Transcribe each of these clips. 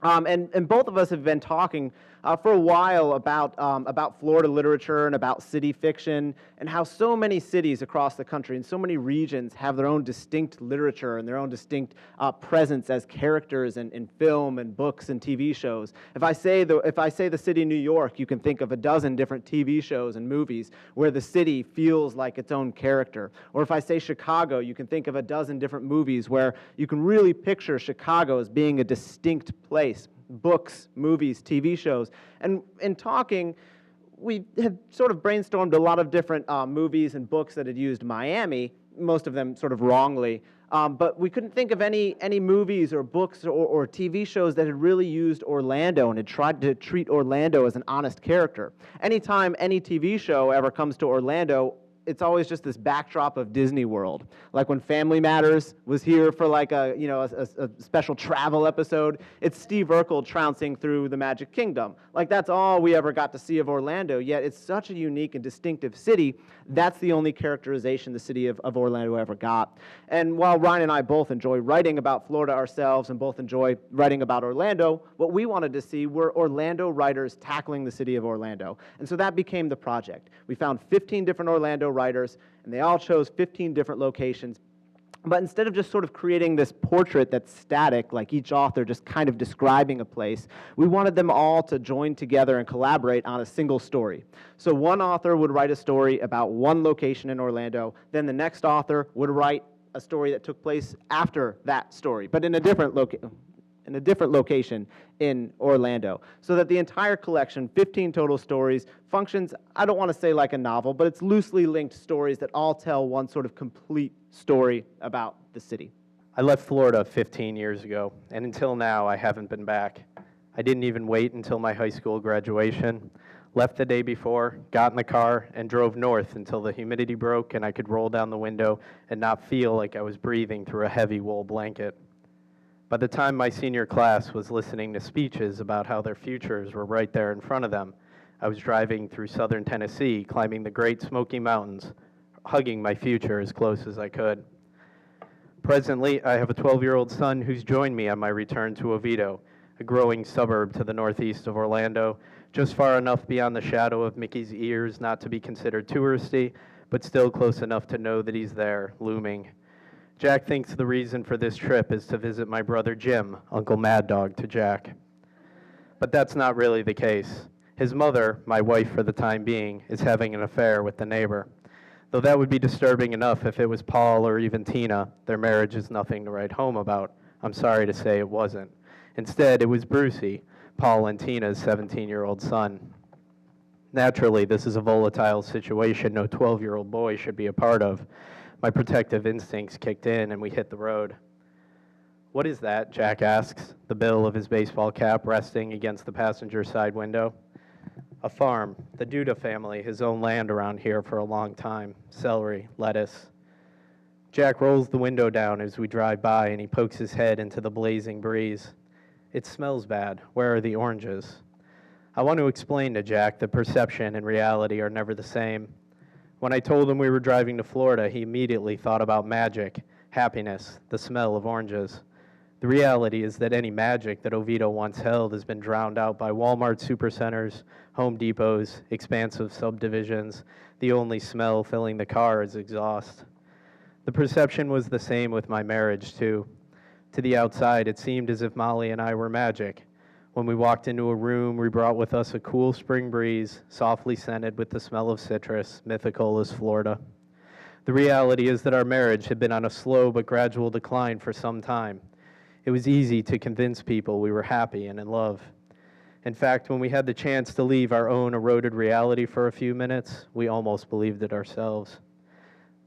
And both of us have been talking for a while about Florida literature and about city fiction and how so many cities across the country and so many regions have their own distinct literature and their own distinct presence as characters in film and books and TV shows. If I say the city of New York, you can think of a dozen different TV shows and movies where the city feels like its own character. Or if I say Chicago, you can think of a dozen different movies where you can really picture Chicago as being a distinct place. Books, movies, TV shows. And in talking, we had sort of brainstormed a lot of different movies and books that had used Miami, most of them sort of wrongly, but we couldn't think of any movies or books or TV shows that had really used Orlando and had tried to treat Orlando as an honest character. Anytime any TV show ever comes to Orlando, it's always just this backdrop of Disney World. Like when Family Matters was here for like a special travel episode, it's Steve Urkel trouncing through the Magic Kingdom. Like that's all we ever got to see of Orlando, yet it's such a unique and distinctive city. That's the only characterization the city of Orlando ever got. And while Ryan and I both enjoy writing about Florida ourselves and both enjoy writing about Orlando, what we wanted to see were Orlando writers tackling the city of Orlando. And so that became the project. We found 15 different Orlando writers, and they all chose 15 different locations. But instead of just sort of creating this portrait that's static, like each author just kind of describing a place, we wanted them all to join together and collaborate on a single story. So one author would write a story about one location in Orlando, then the next author would write a story that took place after that story, but in a different location in Orlando, so that the entire collection, 15 total stories, functions, I don't want to say like a novel, but it's loosely linked stories that all tell one sort of complete story about the city. I left Florida 15 years ago, and until now, I haven't been back. I didn't even wait until my high school graduation. Left the day before, got in the car, and drove north until the humidity broke and I could roll down the window and not feel like I was breathing through a heavy wool blanket. By the time my senior class was listening to speeches about how their futures were right there in front of them, I was driving through southern Tennessee, climbing the Great Smoky Mountains, hugging my future as close as I could. Presently, I have a 12-year-old son who's joined me on my return to Oviedo, a growing suburb to the northeast of Orlando, just far enough beyond the shadow of Mickey's ears not to be considered touristy, but still close enough to know that he's there, looming. Jack thinks the reason for this trip is to visit my brother Jim, Uncle Mad Dog to Jack. But that's not really the case. His mother, my wife for the time being, is having an affair with the neighbor. Though that would be disturbing enough if it was Paul or even Tina, their marriage is nothing to write home about. I'm sorry to say it wasn't. Instead, it was Brucey, Paul and Tina's 17-year-old son. Naturally, this is a volatile situation no 12-year-old boy should be a part of. My protective instincts kicked in and we hit the road. "What is that?" Jack asks, the bill of his baseball cap resting against the passenger side window. "A farm. The Duda family has owned land around here for a long time. Celery, lettuce." Jack rolls the window down as we drive by and he pokes his head into the blazing breeze. "It smells bad. Where are the oranges?" I want to explain to Jack that perception and reality are never the same. When I told him we were driving to Florida, he immediately thought about magic, happiness, the smell of oranges. The reality is that any magic that Oviedo once held has been drowned out by Walmart supercenters, Home Depots, expansive subdivisions. The only smell filling the car is exhaust. The perception was the same with my marriage, too. To the outside, it seemed as if Molly and I were magic. When we walked into a room, we brought with us a cool spring breeze, softly scented with the smell of citrus, mythical as Florida. The reality is that our marriage had been on a slow but gradual decline for some time. It was easy to convince people we were happy and in love. In fact, when we had the chance to leave our own eroded reality for a few minutes, we almost believed it ourselves.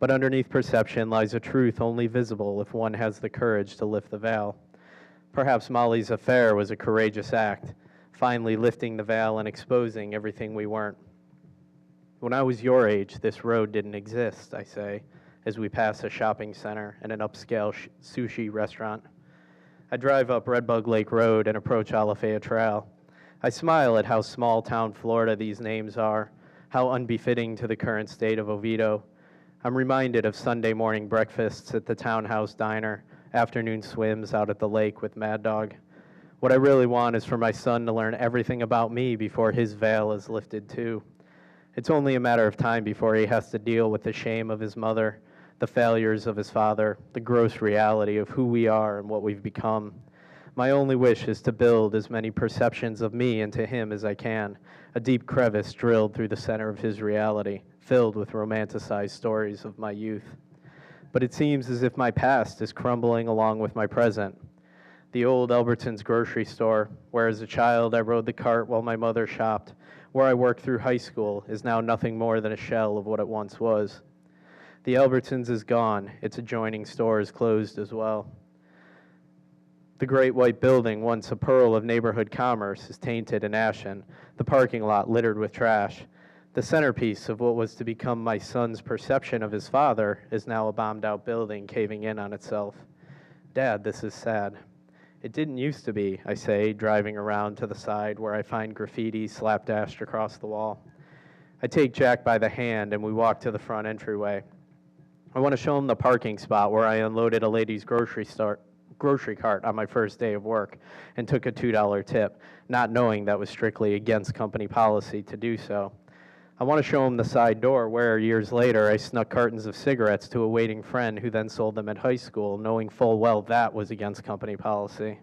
But underneath perception lies a truth only visible if one has the courage to lift the veil. Perhaps Molly's affair was a courageous act, finally lifting the veil and exposing everything we weren't. When I was your age, this road didn't exist, I say, as we pass a shopping center and an upscale sushi restaurant. I drive up Redbug Lake Road and approach Alafaya Trail. I smile at how small-town Florida these names are, how unbefitting to the current state of Oviedo. I'm reminded of Sunday morning breakfasts at the Townhouse Diner, afternoon swims out at the lake with Mad Dog. What I really want is for my son to learn everything about me before his veil is lifted too. It's only a matter of time before he has to deal with the shame of his mother, the failures of his father, the gross reality of who we are and what we've become. My only wish is to build as many perceptions of me into him as I can, a deep crevice drilled through the center of his reality, filled with romanticized stories of my youth. But it seems as if my past is crumbling along with my present. The old Albertsons grocery store, where as a child I rode the cart while my mother shopped, where I worked through high school, is now nothing more than a shell of what it once was. The Albertsons is gone. Its adjoining store is closed as well. The great white building, once a pearl of neighborhood commerce, is tainted and ashen, the parking lot littered with trash. The centerpiece of what was to become my son's perception of his father is now a bombed-out building caving in on itself. Dad, this is sad. It didn't used to be, I say, driving around to the side where I find graffiti slapdashed across the wall. I take Jack by the hand and we walk to the front entryway. I want to show him the parking spot where I unloaded a lady's grocery cart on my first day of work and took a $2 tip, not knowing that was strictly against company policy to do so. I want to show him the side door where, years later, I snuck cartons of cigarettes to a waiting friend who then sold them at high school, knowing full well that was against company policy.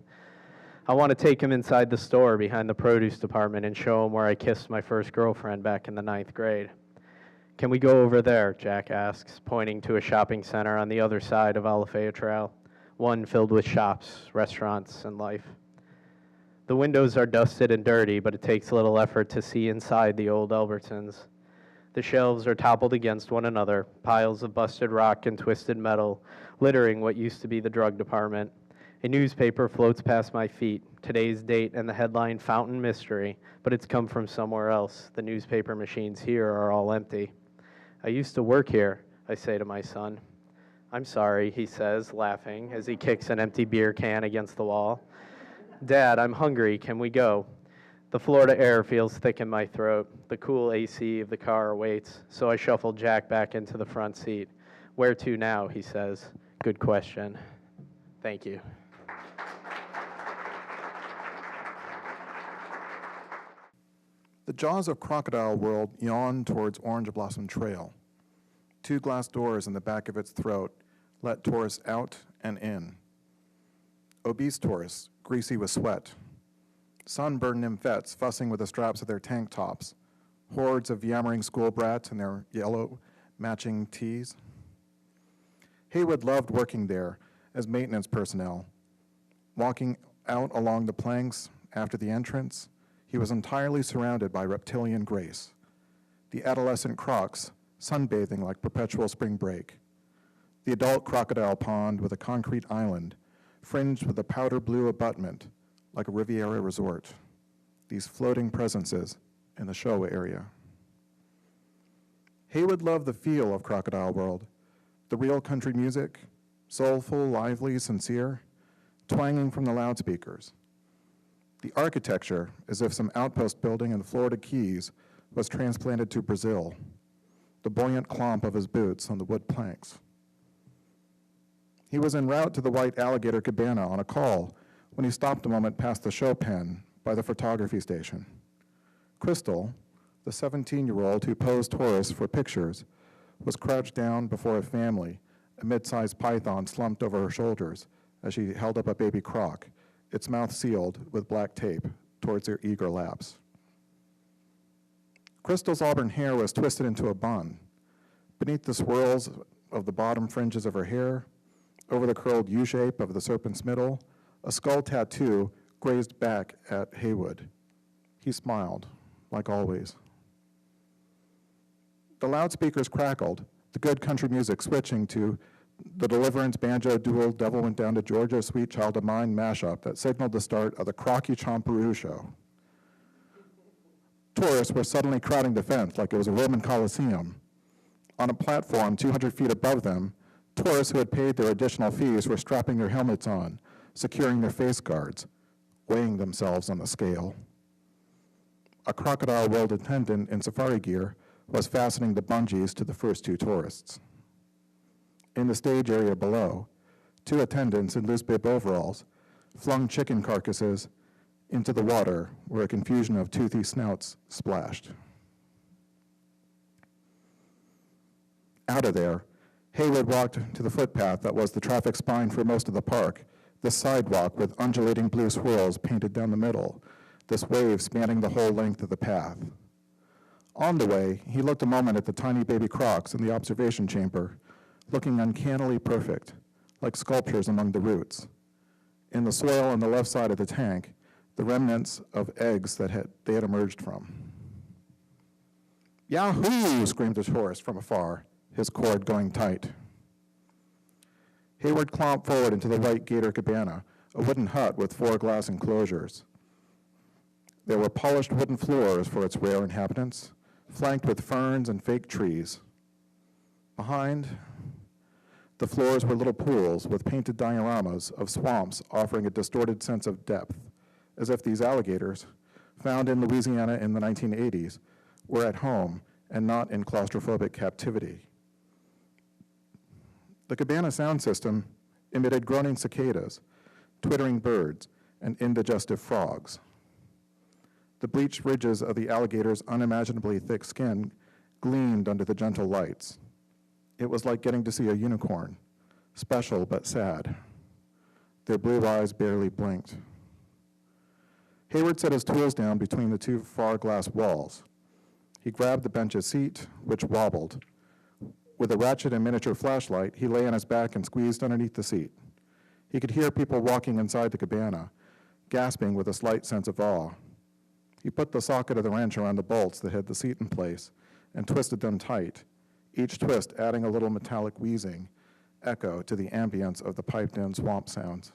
I want to take him inside the store behind the produce department and show him where I kissed my first girlfriend back in the 9th grade. Can we go over there, Jack asks, pointing to a shopping center on the other side of Alafaya Trail, one filled with shops, restaurants, and life. The windows are dusted and dirty, but it takes little effort to see inside the old Albertsons. The shelves are toppled against one another, piles of busted rock and twisted metal, littering what used to be the drug department. A newspaper floats past my feet, today's date and the headline Fountain Mystery, but it's come from somewhere else. The newspaper machines here are all empty. I used to work here, I say to my son. I'm sorry, he says, laughing, as he kicks an empty beer can against the wall. Dad, I'm hungry. Can we go? The Florida air feels thick in my throat. The cool AC of the car awaits, so I shuffle Jack back into the front seat. Where to now, he says. Good question. Thank you. The jaws of Crocodile World yawn towards Orange Blossom Trail. 2 glass doors in the back of its throat let tourists out and in. Obese tourists, greasy with sweat. Sunburned nymphettes fussing with the straps of their tank tops. Hordes of yammering school brats in their yellow matching tees. Haywood loved working there as maintenance personnel. Walking out along the planks after the entrance, he was entirely surrounded by reptilian grace. The adolescent crocs sunbathing like perpetual spring break. The adult crocodile pond with a concrete island fringed with a powder blue abutment like a Riviera resort. These floating presences in the Showa area. Haywood loved the feel of Crocodile World, the real country music, soulful, lively, sincere, twanging from the loudspeakers. The architecture, as if some outpost building in the Florida Keys was transplanted to Brazil, the buoyant clomp of his boots on the wood planks. He was en route to the White Alligator Cabana on a call when he stopped a moment past the show pen by the photography station. Crystal, the 17-year-old who posed tourists for pictures, was crouched down before a family, a mid-sized python slumped over her shoulders as she held up a baby croc, its mouth sealed with black tape, towards their eager laps. Crystal's auburn hair was twisted into a bun. Beneath the swirls of the bottom fringes of her hair, over the curled U-shape of the serpent's middle, a skull tattoo grazed back at Haywood. He smiled, like always. The loudspeakers crackled, the good country music switching to the Deliverance banjo dual Devil Went Down to Georgia, Sweet Child of Mine mashup that signaled the start of the Crocky Chomperoo show. Tourists were suddenly crowding the fence like it was a Roman Colosseum. On a platform 200 feet above them, tourists who had paid their additional fees were strapping their helmets on, securing their face guards, weighing themselves on the scale. A Crocodile World attendant in safari gear was fastening the bungees to the first 2 tourists. In the stage area below, 2 attendants in loose bib overalls flung chicken carcasses into the water where a confusion of toothy snouts splashed. Out of there, Haywood walked to the footpath that was the traffic spine for most of the park, this sidewalk with undulating blue swirls painted down the middle, this wave spanning the whole length of the path. On the way, he looked a moment at the tiny baby crocs in the observation chamber, looking uncannily perfect, like sculptures among the roots. In the soil on the left side of the tank, the remnants of eggs that they had emerged from. "Yahoo!" screamed a tourist from afar, his cord going tight. Hayward clomped forward into the white gator cabana, a wooden hut with 4 glass enclosures. There were polished wooden floors for its rare inhabitants, flanked with ferns and fake trees. Behind, the floors were little pools with painted dioramas of swamps offering a distorted sense of depth, as if these alligators, found in Louisiana in the 1980s, were at home and not in claustrophobic captivity. The cabana sound system emitted groaning cicadas, twittering birds, and indigestive frogs. The bleached ridges of the alligator's unimaginably thick skin gleamed under the gentle lights. It was like getting to see a unicorn, special but sad. Their blue eyes barely blinked. Hayward set his tools down between the 2 far glass walls. He grabbed the bench's seat, which wobbled. With a ratchet and miniature flashlight, he lay on his back and squeezed underneath the seat. He could hear people walking inside the cabana, gasping with a slight sense of awe. He put the socket of the wrench around the bolts that held the seat in place and twisted them tight, each twist adding a little metallic wheezing echo to the ambience of the piped-in swamp sounds.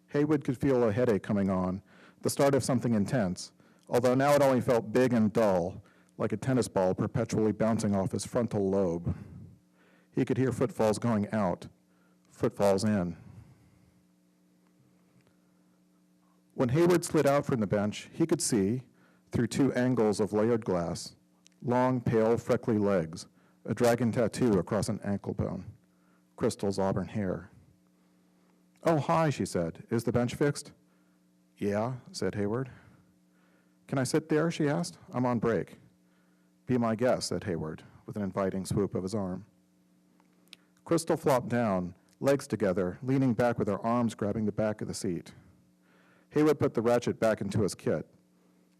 Haywood could feel a headache coming on, the start of something intense, although now it only felt big and dull, like a tennis ball perpetually bouncing off his frontal lobe. He could hear footfalls going out, footfalls in. When Hayward slid out from the bench, he could see, through 2 angles of layered glass, long, pale, freckly legs, a dragon tattoo across an ankle bone, Crystal's auburn hair. "Oh, hi," she said. "Is the bench fixed?" "Yeah," said Hayward. "Can I sit there?" she asked. "I'm on break." "Be my guest," said Hayward, with an inviting swoop of his arm. Crystal flopped down, legs together, leaning back with her arms grabbing the back of the seat. Hayward put the ratchet back into his kit.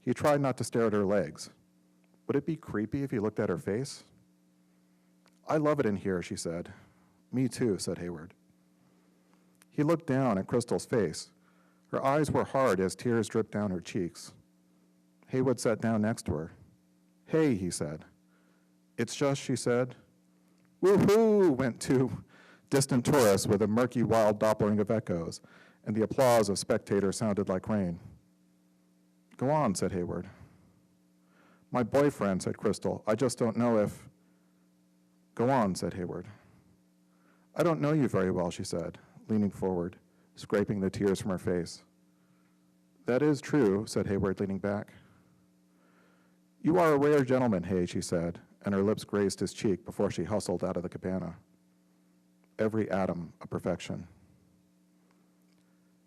He tried not to stare at her legs. Would it be creepy if he looked at her face? "I love it in here," she said. "Me too," said Hayward. He looked down at Crystal's face. Her eyes were hard as tears dripped down her cheeks. Hayward sat down next to her. "Hey," he said. "It's just," she said. "Woo-hoo!" went 2 distant tourists with a murky, wild doppling of echoes, and the applause of spectators sounded like rain. "Go on," said Hayward. "My boyfriend," said Crystal. "I just don't know if—" "Go on," said Hayward. "I don't know you very well," she said, leaning forward, scraping the tears from her face. "That is true," said Hayward, leaning back. "You are a rare gentleman, Hay," she said, and her lips grazed his cheek before she hustled out of the cabana. Every atom a perfection.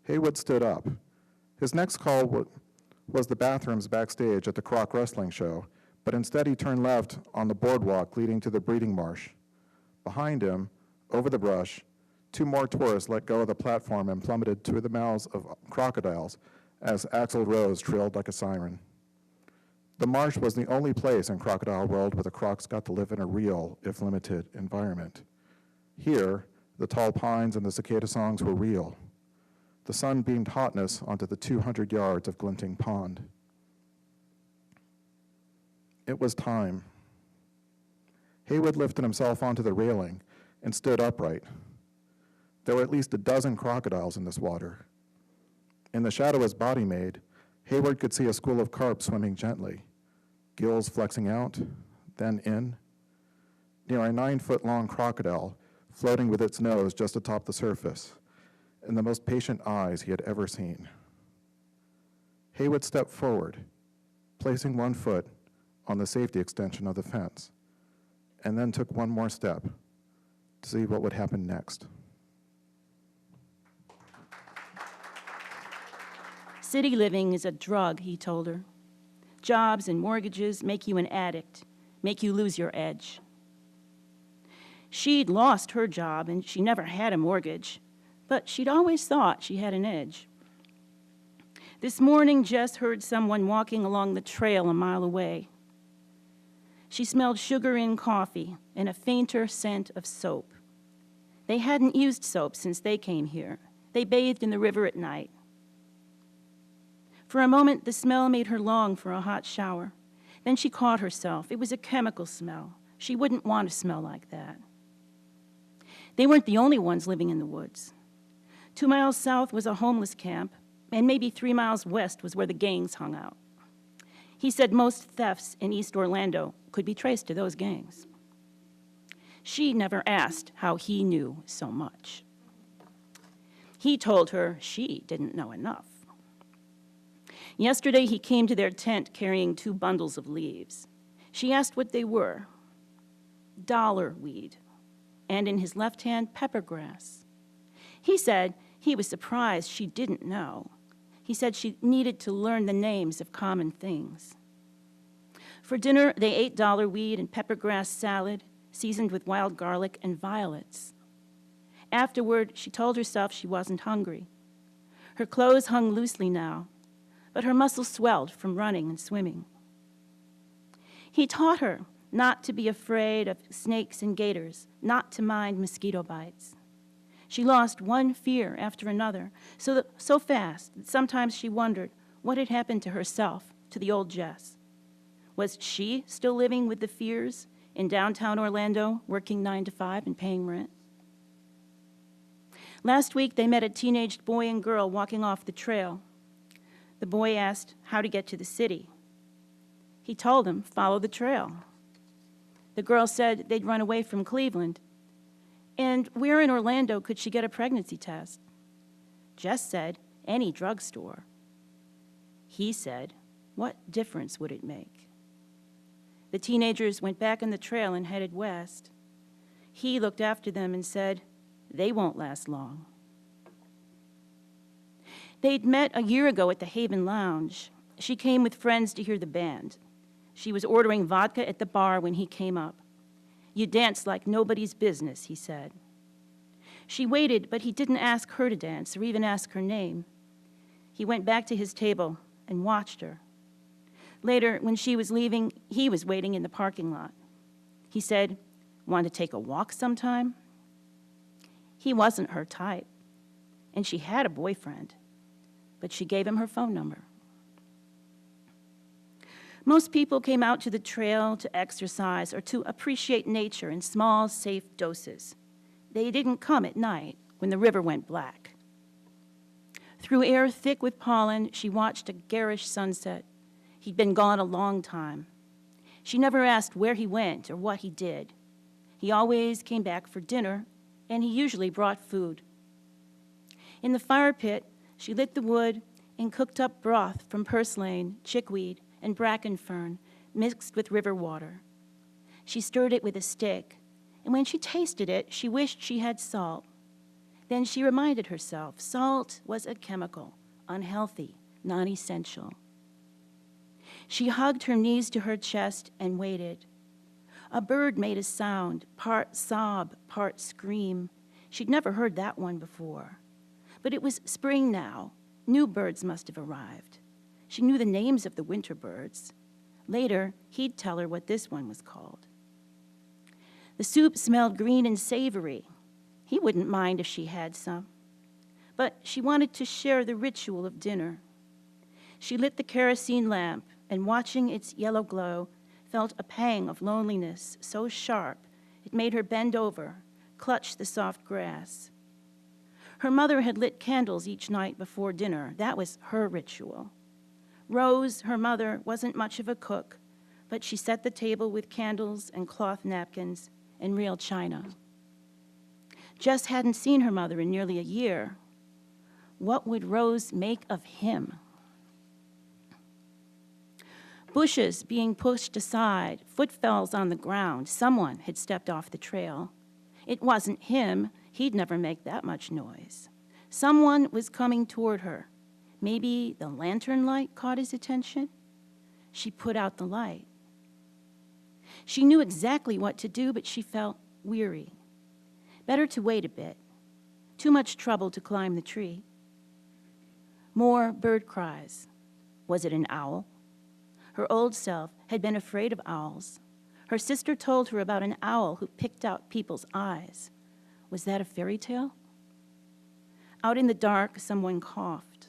Haywood stood up. His next call was the bathrooms backstage at the Croc Wrestling Show, but instead he turned left on the boardwalk leading to the breeding marsh. Behind him, over the brush, 2 more tourists let go of the platform and plummeted to the mouths of crocodiles as Axl Rose trilled like a siren. The marsh was the only place in Crocodile World where the crocs got to live in a real, if limited, environment. Here, the tall pines and the cicada songs were real. The sun beamed hotness onto the 200 yards of glinting pond. It was time. Haywood lifted himself onto the railing and stood upright. There were at least a dozen crocodiles in this water. In the shadow his body made, Hayward could see a school of carp swimming gently, gills flexing out, then in, near a 9-foot-long crocodile floating with its nose just atop the surface, and the most patient eyes he had ever seen. Haywood stepped forward, placing 1 foot on the safety extension of the fence, and then took 1 more step to see what would happen next. City living is a drug, he told her. Jobs and mortgages make you an addict, make you lose your edge. She'd lost her job and she never had a mortgage, but she'd always thought she had an edge. This morning, Jess heard someone walking along the trail a mile away. She smelled sugar in coffee and a fainter scent of soap. They hadn't used soap since they came here. They bathed in the river at night. For a moment, the smell made her long for a hot shower. Then she caught herself. It was a chemical smell. She wouldn't want to smell like that. They weren't the only ones living in the woods. 2 miles south was a homeless camp, and maybe 3 miles west was where the gangs hung out. He said most thefts in East Orlando could be traced to those gangs. She never asked how he knew so much. He told her she didn't know enough. Yesterday, he came to their tent carrying 2 bundles of leaves. She asked what they were. Dollar weed, and in his left hand, peppergrass. He said he was surprised she didn't know. He said she needed to learn the names of common things. For dinner, they ate dollar weed and peppergrass salad, seasoned with wild garlic and violets. Afterward, she told herself she wasn't hungry. Her clothes hung loosely now, but her muscles swelled from running and swimming. He taught her not to be afraid of snakes and gators, not to mind mosquito bites. She lost one fear after another, so fast that sometimes she wondered what had happened to herself, to the old Jess. Was she still living with the fears in downtown Orlando, working 9 to 5 and paying rent? Last week, they met a teenaged boy and girl walking off the trail. The boy asked how to get to the city. He told him, follow the trail. The girl said they'd run away from Cleveland. And where in Orlando could she get a pregnancy test? Jess said, any drugstore. He said, what difference would it make? The teenagers went back on the trail and headed west. He looked after them and said, they won't last long. They'd met a year ago at the Haven Lounge. She came with friends to hear the band. She was ordering vodka at the bar when he came up. You dance like nobody's business, he said. She waited, but he didn't ask her to dance or even ask her name. He went back to his table and watched her. Later, when she was leaving, he was waiting in the parking lot. He said, want to take a walk sometime? He wasn't her type, and she had a boyfriend, but she gave him her phone number. Most people came out to the trail to exercise or to appreciate nature in small, safe doses. They didn't come at night when the river went black. Through air thick with pollen, she watched a garish sunset. He'd been gone a long time. She never asked where he went or what he did. He always came back for dinner, and he usually brought food. In the fire pit, she lit the wood and cooked up broth from purslane, chickweed, and bracken fern mixed with river water. She stirred it with a stick, and when she tasted it, she wished she had salt. Then she reminded herself salt was a chemical, unhealthy, non-essential. She hugged her knees to her chest and waited. A bird made a sound, part sob, part scream. She'd never heard that one before. But it was spring now. New birds must have arrived. She knew the names of the winter birds. Later, he'd tell her what this one was called. The soup smelled green and savory. He wouldn't mind if she had some. But she wanted to share the ritual of dinner. She lit the kerosene lamp, and watching its yellow glow, felt a pang of loneliness so sharp it made her bend over, clutch the soft grass. Her mother had lit candles each night before dinner. That was her ritual. Rose, her mother, wasn't much of a cook, but she set the table with candles and cloth napkins and real china. Jess hadn't seen her mother in nearly a year. What would Rose make of him? Bushes being pushed aside, footfalls on the ground. Someone had stepped off the trail. It wasn't him. He'd never make that much noise. Someone was coming toward her. Maybe the lantern light caught his attention. She put out the light. She knew exactly what to do, but she felt weary. Better to wait a bit. Too much trouble to climb the tree. More bird cries. Was it an owl? Her old self had been afraid of owls. Her sister told her about an owl who picked out people's eyes. Was that a fairy tale? Out in the dark, someone coughed.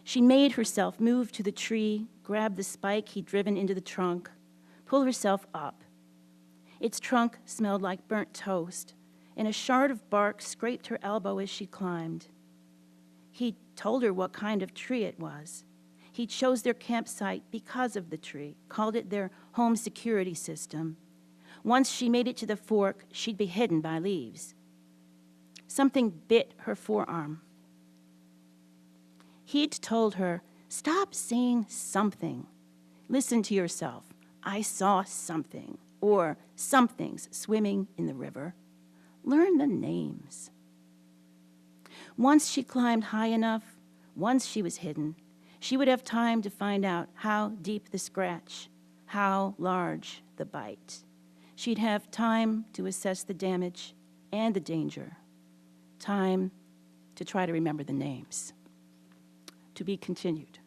She made herself move to the tree, grab the spike he'd driven into the trunk, pull herself up. Its trunk smelled like burnt toast, and a shard of bark scraped her elbow as she climbed. He told her what kind of tree it was. He chose their campsite because of the tree, called it their home security system. Once she made it to the fork, she'd be hidden by leaves. Something bit her forearm. He'd told her, stop saying something. Listen to yourself. I saw something, or something's swimming in the river. Learn the names. Once she climbed high enough, once she was hidden, she would have time to find out how deep the scratch, how large the bite. She'd have time to assess the damage and the danger. Time to try to remember the names. To be continued.